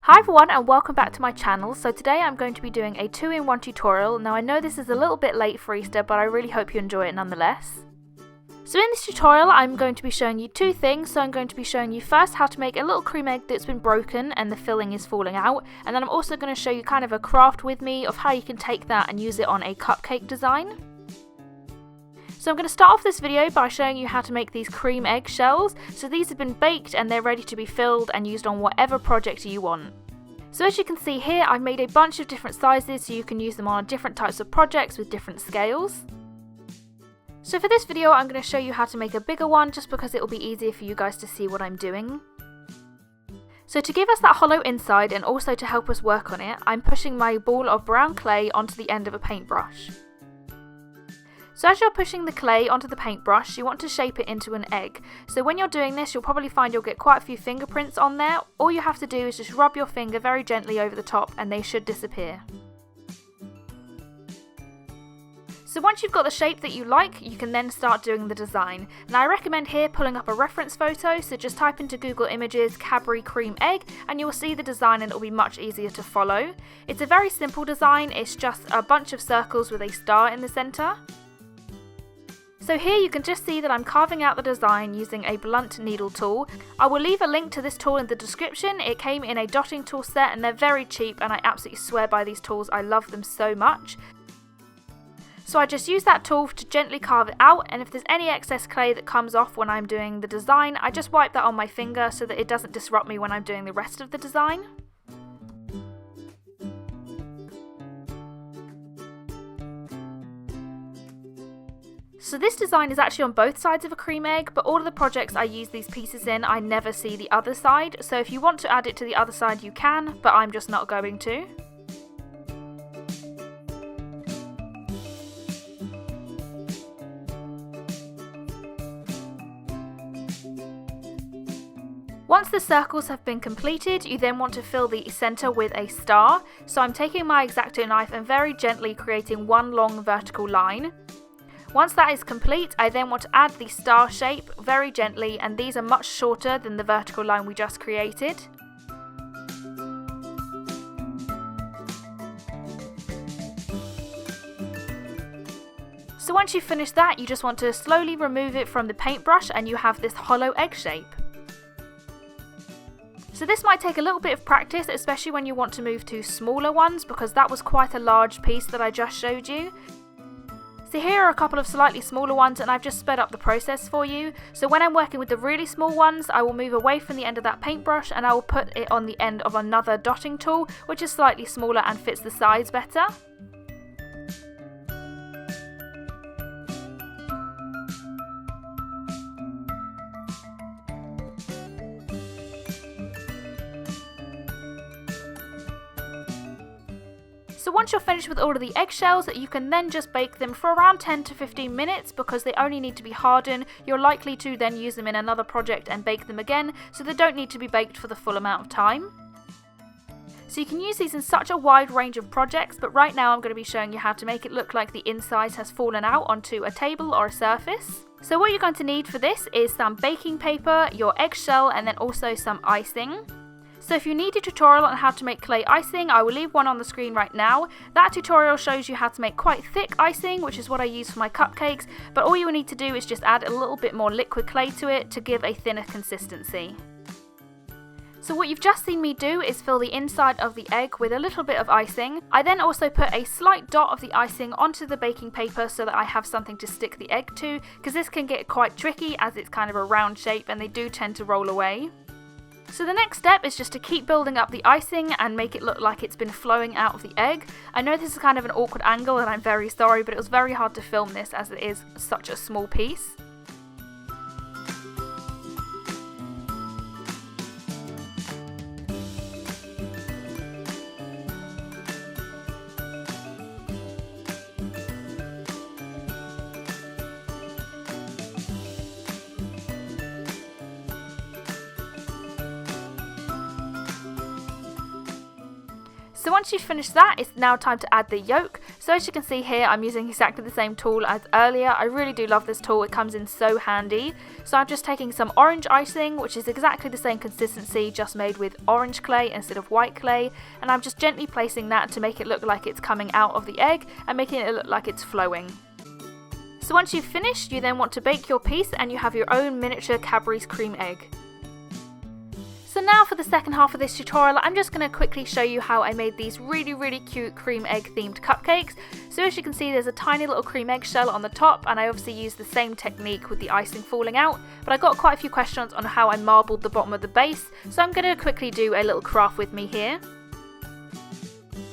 Hi everyone and welcome back to my channel. So today I'm going to be doing a 2-in-1 tutorial. Now I know this is a little bit late for Easter, but I really hope you enjoy it nonetheless. So in this tutorial I'm going to be showing you two things. So I'm going to be showing you first how to make a little cream egg that's been broken and the filling is falling out, and then I'm also going to show you kind of a craft with me of how you can take that and use it on a cupcake design. So I'm going to start off this video by showing you how to make these cream egg shells. So these have been baked and they're ready to be filled and used on whatever project you want. So as you can see here, I've made a bunch of different sizes so you can use them on different types of projects with different scales. So for this video I'm going to show you how to make a bigger one just because it will be easier for you guys to see what I'm doing. So to give us that hollow inside and also to help us work on it, I'm pushing my ball of brown clay onto the end of a paintbrush. So as you're pushing the clay onto the paintbrush, you want to shape it into an egg. So when you're doing this, you'll probably find you'll get quite a few fingerprints on there. All you have to do is just rub your finger very gently over the top and they should disappear. So once you've got the shape that you like, you can then start doing the design. Now I recommend here pulling up a reference photo, so just type into Google Images Cadbury cream egg and you'll see the design and it'll be much easier to follow. It's a very simple design, it's just a bunch of circles with a star in the centre. So here you can just see that I'm carving out the design using a blunt needle tool. I will leave a link to this tool in the description. It came in a dotting tool set and they're very cheap and I absolutely swear by these tools. I love them so much. So I just use that tool to gently carve it out, and if there's any excess clay that comes off when I'm doing the design, I just wipe that on my finger so that it doesn't disrupt me when I'm doing the rest of the design. So this design is actually on both sides of a cream egg, but all of the projects I use these pieces in, I never see the other side. So if you want to add it to the other side you can, but I'm just not going to. Once the circles have been completed, you then want to fill the centre with a star. So I'm taking my X-Acto knife and very gently creating one long vertical line. Once that is complete, I then want to add the star shape very gently, and these are much shorter than the vertical line we just created. So once you've finished that, you just want to slowly remove it from the paintbrush and you have this hollow egg shape. So this might take a little bit of practice, especially when you want to move to smaller ones, because that was quite a large piece that I just showed you. So here are a couple of slightly smaller ones and I've just sped up the process for you. So when I'm working with the really small ones, I will move away from the end of that paintbrush and I will put it on the end of another dotting tool, which is slightly smaller and fits the size better. So once you're finished with all of the eggshells, you can then just bake them for around 10 to 15 minutes because they only need to be hardened. You're likely to then use them in another project and bake them again, so they don't need to be baked for the full amount of time. So you can use these in such a wide range of projects, but right now I'm going to be showing you how to make it look like the inside has fallen out onto a table or a surface. So what you're going to need for this is some baking paper, your eggshell, and then also some icing. So if you need a tutorial on how to make clay icing, I will leave one on the screen right now. That tutorial shows you how to make quite thick icing, which is what I use for my cupcakes, but all you will need to do is just add a little bit more liquid clay to it to give a thinner consistency. So what you've just seen me do is fill the inside of the egg with a little bit of icing. I then also put a slight dot of the icing onto the baking paper so that I have something to stick the egg to, because this can get quite tricky as it's kind of a round shape and they do tend to roll away. So the next step is just to keep building up the icing and make it look like it's been flowing out of the egg. I know this is kind of an awkward angle and I'm very sorry, but it was very hard to film this as it is such a small piece. So once you've finished that, it's now time to add the yolk. So as you can see here, I'm using exactly the same tool as earlier. I really do love this tool, it comes in so handy. So I'm just taking some orange icing, which is exactly the same consistency, just made with orange clay instead of white clay. And I'm just gently placing that to make it look like it's coming out of the egg and making it look like it's flowing. So once you've finished, you then want to bake your piece and you have your own miniature Cadbury's cream egg. So now for the second half of this tutorial, I'm just going to quickly show you how I made these really cute cream egg themed cupcakes. So as you can see, there's a tiny little cream egg shell on the top, and I obviously used the same technique with the icing falling out, but I got quite a few questions on how I marbled the bottom of the base, so I'm going to quickly do a little craft with me here.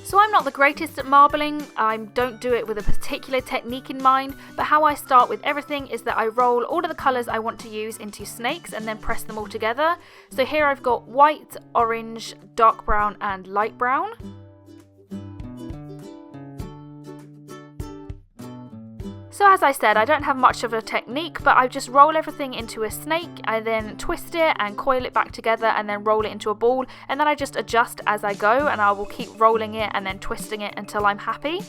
So I'm not the greatest at marbling, I don't do it with a particular technique in mind, but how I start with everything is that I roll all of the colours I want to use into snakes and then press them all together. So here I've got white, orange, dark brown and light brown. So as I said, I don't have much of a technique, but I just roll everything into a snake, I then twist it and coil it back together and then roll it into a ball, and then I just adjust as I go, and I will keep rolling it and then twisting it until I'm happy.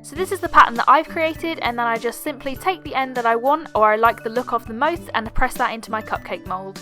So this is the pattern that I've created, and then I just simply take the end that I want or I like the look of the most and press that into my cupcake mould.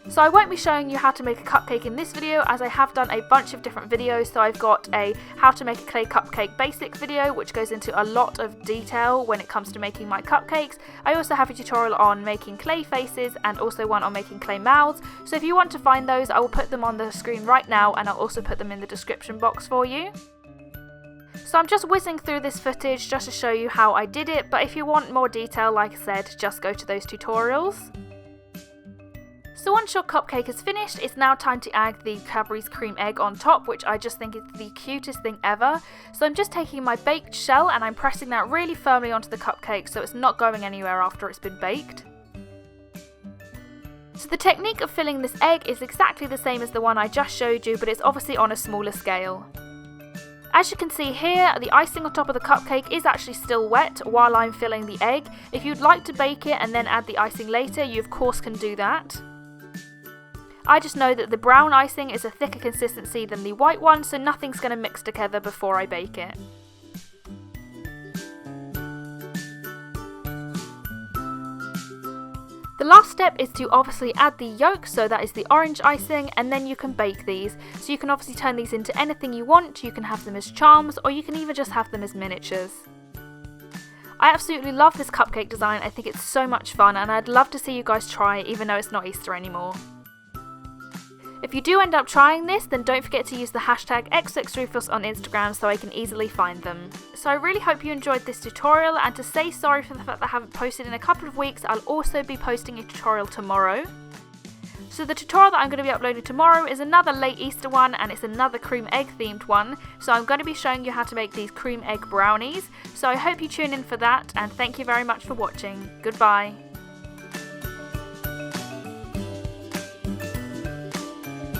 So I won't be showing you how to make a cupcake in this video, as I have done a bunch of different videos. So I've got a how to make a clay cupcake basic video, which goes into a lot of detail when it comes to making my cupcakes. I also have a tutorial on making clay faces and also one on making clay mouths. So if you want to find those, I will put them on the screen right now, and I'll also put them in the description box for you. So I'm just whizzing through this footage just to show you how I did it, but if you want more detail, like I said, just go to those tutorials. So once your cupcake is finished, it's now time to add the Cadbury's cream egg on top, which I just think is the cutest thing ever. So I'm just taking my baked shell and I'm pressing that really firmly onto the cupcake so it's not going anywhere after it's been baked. So the technique of filling this egg is exactly the same as the one I just showed you, but it's obviously on a smaller scale. As you can see here, the icing on top of the cupcake is actually still wet while I'm filling the egg. If you'd like to bake it and then add the icing later, you of course can do that. I just know that the brown icing is a thicker consistency than the white one, so nothing's going to mix together before I bake it. The last step is to obviously add the yolk, so that is the orange icing, and then you can bake these. So you can obviously turn these into anything you want. You can have them as charms, or you can even just have them as miniatures. I absolutely love this cupcake design. I think it's so much fun, and I'd love to see you guys try it, even though it's not Easter anymore. If you do end up trying this, then don't forget to use the hashtag xoxRufus on Instagram so I can easily find them. So I really hope you enjoyed this tutorial, and to say sorry for the fact that I haven't posted in a couple of weeks, I'll also be posting a tutorial tomorrow. So the tutorial that I'm going to be uploading tomorrow is another late Easter one, and it's another cream egg themed one. So I'm going to be showing you how to make these cream egg brownies. So I hope you tune in for that, and thank you very much for watching. Goodbye.